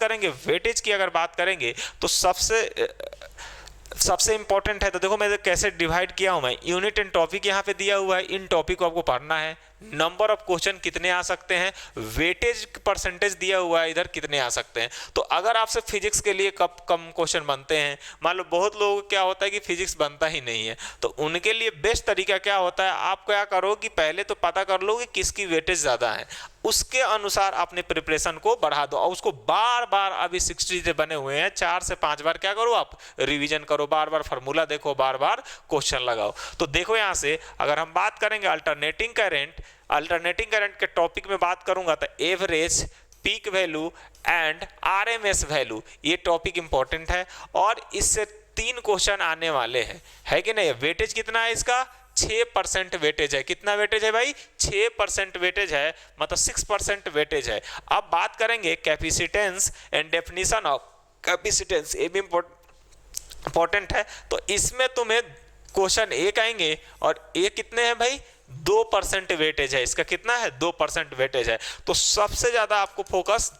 करेंगे वेटेज की, अगर बात करेंगे तो सबसे इंपॉर्टेंट है। तो देखो मैं कैसे डिवाइड किया हूं, मैं यूनिट एंड टॉपिक यहाँ पे दिया हुआ है, इन टॉपिक को आपको पढ़ना है। नंबर ऑफ क्वेश्चन कितने आ सकते हैं, वेटेज परसेंटेज दिया हुआ है इधर कितने आ सकते हैं। तो अगर आपसे फिजिक्स के लिए कब कम क्वेश्चन बनते हैं, मान लो बहुत लोगों को क्या होता है कि फिजिक्स बनता ही नहीं है, तो उनके लिए बेस्ट तरीका क्या होता है, आप क्या करो कि पहले तो पता कर लो कि किसकी वेटेज ज़्यादा है, उसके अनुसार अपने प्रिपरेशन को बढ़ा दो और उसको बार बार, अभी 60 से बने हुए हैं, 4 से 5 बार क्या करो आप रिवीजन करो, बार बार फार्मूला देखो, बार बार क्वेश्चन लगाओ। तो देखो यहाँ से अगर हम बात करेंगे अल्टरनेटिंग करंट के टॉपिक में बात करूंगा तो average, peak value and RMS value, ये टॉपिक इंपॉर्टेंट है और इससे 3 क्वेश्चन आने वाले हैं, है कि नहीं। वेटेज कितना है इसका, 6% वेटेज है। कितना वेटेज है भाई, 6% वेटेज है, मतलब 6% वेटेज है। अब बात करेंगे capacitance and definition of capacitance, ये भी इंपॉर्टेंट है। तो इसमें तुम्हें क्वेश्चन एक आएंगे और ये कितने हैं भाई, 2% वेटेज है इसका, कितना है 2% वेटेज है। तो सबसे ज्यादा आपको फोकस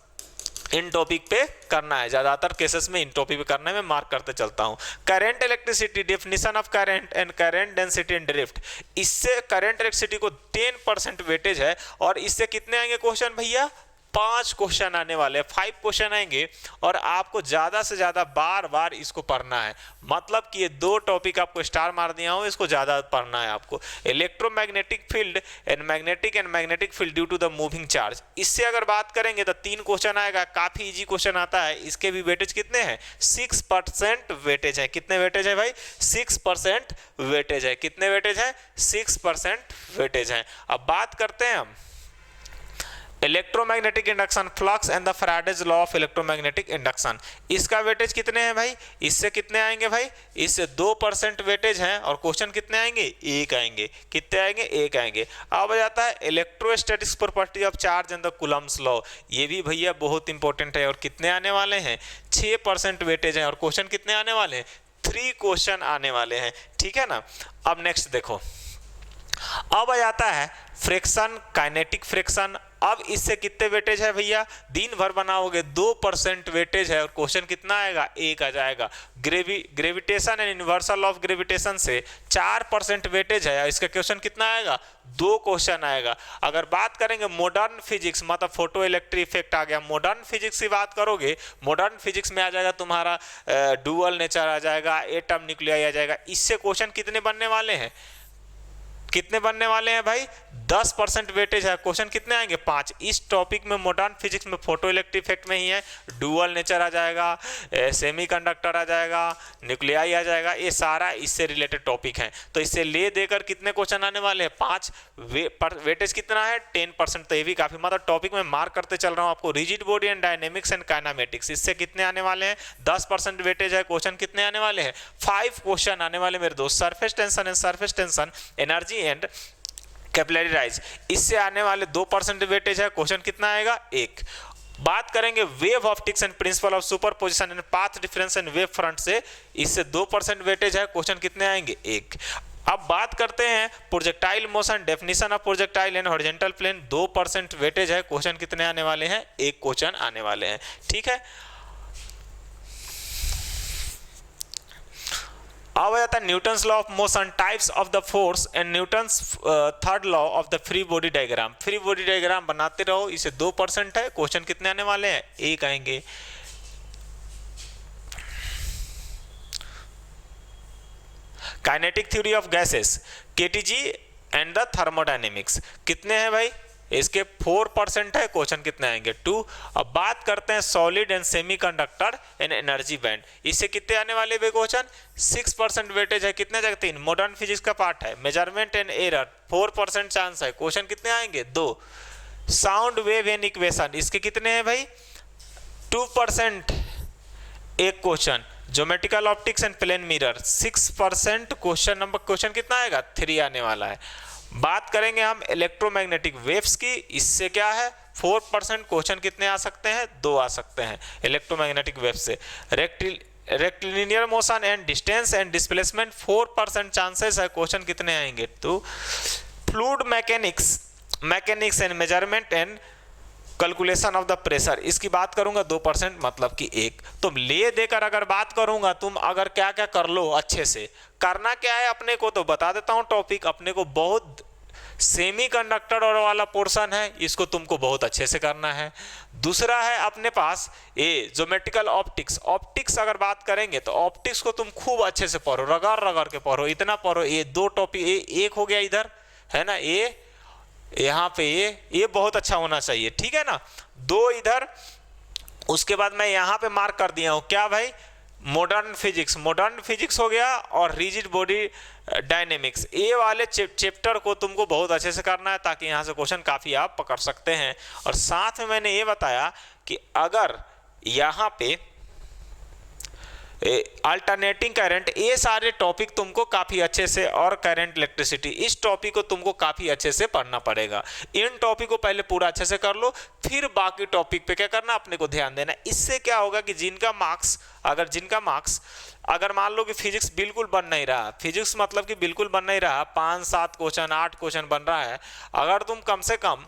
इन टॉपिक पे करना है, ज्यादातर केसेस में इन टॉपिक पे करना है, मैं मार्क करते चलता हूं। Current electricity, definition of current and current density and drift, इससे करंट इलेक्ट्रिसिटी को 10% वेटेज है और इससे कितने आएंगे क्वेश्चन भैया, 5 क्वेश्चन आने वाले हैं, 5 क्वेश्चन आएंगे और आपको ज्यादा से ज्यादा बार बार इसको पढ़ना है। मतलब कि ये 2 टॉपिक आपको स्टार मार दिया हूं, इसको ज्यादा पढ़ना है आपको। Electromagnetic field and magnetic field due to the moving charge, इससे अगर बात करेंगे तो 3 क्वेश्चन आएगा, काफी इजी क्वेश्चन आता है। इसके भी वेटेज कितने हैं, 6% वेटेज है। कितने वेटेज है भाई, 6% वेटेज है। कितने वेटेज है, 6% वेटेज है। अब बात करते हैं हम electromagnetic induction, flux and the Faraday's law of electromagnetic induction, इसका वेटेज कितने हैं भाई, इससे कितने आएंगे भाई, इससे 2% वेटेज है और क्वेश्चन कितने आएंगे, 1 आएंगे। कितने आएंगे, 1 आएंगे। अब आ जाता है electrostatics property of charge and the Coulomb's law, ये भी भैया बहुत इंपॉर्टेंट है और कितने आने वाले हैं, 6% वेटेज है और क्वेश्चन कितने आने वाले हैं, 3 क्वेश्चन आने वाले हैं, ठीक है ना। अब नेक्स्ट देखो, अब आ जाता है फ्रिक्शन, काइनेटिक फ्रिक्शन। अब इससे कितने वेटेज है भैया, दिन भर बनाओगे 2% वेटेज है और क्वेश्चन कितना आएगा, 1 आ जाएगा। Gravitation and universal of gravitation से 4% वेटेज है, इसका क्वेश्चन कितना आएगा, 2 क्वेश्चन आएगा। अगर बात करेंगे मॉडर्न फिजिक्स, मतलब फोटो इलेक्ट्रिक इफेक्ट आ गया, मॉडर्न फिजिक्स की बात करोगे, मॉडर्न फिजिक्स में आ जाएगा तुम्हारा डुअल नेचर आ जाएगा, एटम न्यूक्लियाई आ जाएगा। इससे क्वेश्चन कितने बनने वाले हैं, कितने बनने वाले हैं भाई, 10% वेटेज है, क्वेश्चन कितने आएंगे, 5। इस टॉपिक में मॉडर्न फिजिक्स में फोटो इलेक्ट्रिक इफेक्ट में ही है, डुअल नेचर आ जाएगा, सेमीकंडक्टर आ जाएगा, न्यूक्लियाई आ जाएगा, ये सारा इससे रिलेटेड टॉपिक है। तो इससे ले देकर कितने क्वेश्चन आने वाले हैं, 5। वेटेज कितना है, 10%। तो ये भी काफी, मतलब टॉपिक में मार्क करते चल रहा हूँ आपको। Rigid body and dynamics and kinematics, इससे कितने आने वाले हैं, 10% वेटेज है, क्वेश्चन कितने आने वाले हैं, 5 क्वेश्चन आने वाले मेरे दोस्त। Surface tension and surface tension, energy and capillary rise, इससे आने वाले 2% वेटेज है, क्वेश्चन कितना आएगा, 1। बात करेंगे wave optics and principle of superposition and path difference and wave front से, इससे 2% वेटेज है, क्वेश्चन कितने आएंगे, 1। अब बात करते हैं projectile motion, definition of projectile and horizontal plane, 2% weightage है, क्वेश्चन कितने आने वाले हैं, 1 क्वेश्चन आने वाले हैं, ठीक है। अब आ जाता है Newton's law of motion, types of the force and Newton's third law of the free body diagram. Free body diagram बनाते रहो, इसे 2% है, क्वेश्चन कितने आने वाले हैं, 1 आएंगे। Kinetic theory of gases, KTG and the thermodynamics, कितने हैं भाई, इसके 4% है, क्वेश्चन कितने आएंगे, 2। अब बात करते हैं solid and semiconductor and energy band, इससे कितने आने वाले वे क्वेश्चन, 6% वेटेज है, कितने जगह, 3। मॉडर्न फिजिक्स का पार्ट है। मेजरमेंट एंड एरर, 4% चांस है, क्वेश्चन कितने आएंगे, 2। साउंड वेव एंड इक्वेशन, इसके कितने हैं भाई, 2%, 1 question. Geometrical optics and plane mirror, 6%, question कितना आएगा, 3 आने वाला है। बात करेंगे हम इलेक्ट्रोमैग्नेटिक वेव्स की, इससे क्या है, 4%, क्वेश्चन कितने आ सकते हैं, 2 आ सकते हैं इलेक्ट्रोमैग्नेटिक वेव से। Rectilinear motion and distance and displacement, 4% chances है, क्वेश्चन कितने आएंगे, 2। Fluid mechanics and measurement and calculation of the pressure, इसकी बात करूंगा 2% मतलब कि 1। तुम ले देकर अगर बात करूंगा, तुम अगर क्या क्या कर लो अच्छे से, करना क्या है अपने को तो बता देता हूं टॉपिक। अपने को बहुत सेमीकंडक्टर और वाला पोर्शन है, इसको तुमको बहुत अच्छे से करना है। दूसरा है अपने पास ये ज्योमेट्रिकल ऑप्टिक्स। ऑप्टिक्स अगर बात करेंगे तो ऑप्टिक्स को तुम खूब अच्छे से पढ़ो, रगड़ रगड़ के पढ़ो, इतना पढ़ो। ये 2 टॉपिक, एक हो गया इधर है ना, ये यहाँ पे ये बहुत अच्छा होना चाहिए, ठीक है ना, 2 इधर। उसके बाद मैं यहाँ पे मार्क कर दिया हूँ क्या भाई, मॉडर्न फिजिक्स। मॉडर्न फिजिक्स हो गया और रिजिड बॉडी डायनेमिक्स। ये वाले चैप्टर को तुमको बहुत अच्छे से करना है, ताकि यहाँ से क्वेश्चन काफ़ी आप पकड़ सकते हैं। और साथ में मैंने ये बताया कि अगर यहाँ पे अल्टरनेटिंग करंट, ये सारे टॉपिक तुमको काफ़ी अच्छे से, और करंट इलेक्ट्रिसिटी, इस टॉपिक को तुमको काफ़ी अच्छे से पढ़ना पड़ेगा। इन टॉपिक को पहले पूरा अच्छे से कर लो, फिर बाकी टॉपिक पे क्या करना, अपने को ध्यान देना। इससे क्या होगा कि जिनका मार्क्स अगर मान लो कि फिजिक्स बिल्कुल बन नहीं रहा, फिजिक्स मतलब कि बिल्कुल बन नहीं रहा, 5-7 क्वेश्चन 8 क्वेश्चन बन रहा है, अगर तुम कम से कम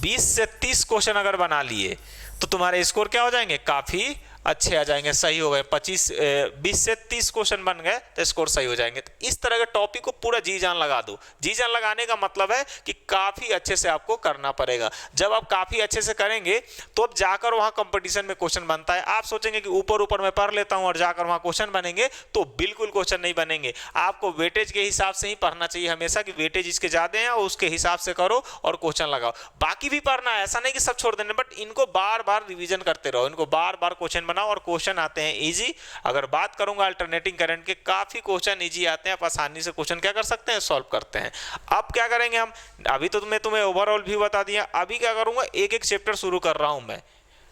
20 से 30 क्वेश्चन अगर बना लिए तो तुम्हारे स्कोर क्या हो जाएंगे, काफ़ी अच्छे आ जाएंगे, सही हो गए। 20 से 30 क्वेश्चन बन गए तो स्कोर सही हो जाएंगे। तो इस तरह के टॉपिक को पूरा जी जान लगा दो। जी जान लगाने का मतलब है कि काफ़ी अच्छे से आपको करना पड़ेगा। जब आप काफ़ी अच्छे से करेंगे तो अब जाकर वहाँ कंपटीशन में क्वेश्चन बनता है। आप सोचेंगे कि ऊपर ऊपर मैं पढ़ लेता हूँ और जाकर वहाँ क्वेश्चन बनेंगे, तो बिल्कुल क्वेश्चन नहीं बनेंगे। आपको वेटेज के हिसाब से ही पढ़ना चाहिए हमेशा, कि वेटेज इसके ज़्यादा है और उसके हिसाब से करो और क्वेश्चन लगाओ। बाकी भी पढ़ना है, ऐसा नहीं कि सब छोड़ देना, बट इनको बार बार रिविजन करते रहो, इनको बार बार क्वेश्चन बनाओ और क्वेश्चन आते हैं इजी। अगर बात करूंगा अल्टरनेटिंग करंट के, काफी क्वेश्चन इजी आते हैं, आप आसानी से क्वेश्चन क्या कर सकते हैं, सॉल्व करते हैं। अब क्या करेंगे हम, अभी तो मैं तुम्हें ओवरऑल व्यू बता दिया, अभी क्या करूंगा, एक एक चैप्टर शुरू कर रहा हूं मैं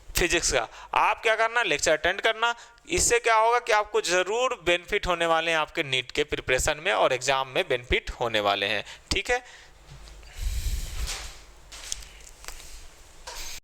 फिजिक्स का। आप क्या करना, लेक्चर अटेंड करना। इससे क्या होगा कि आपको जरूर बेनिफिट होने वाले हैं, आपके नीट के प्रिपरेशन में और एग्जाम में बेनिफिट होने वाले हैं, ठीक है।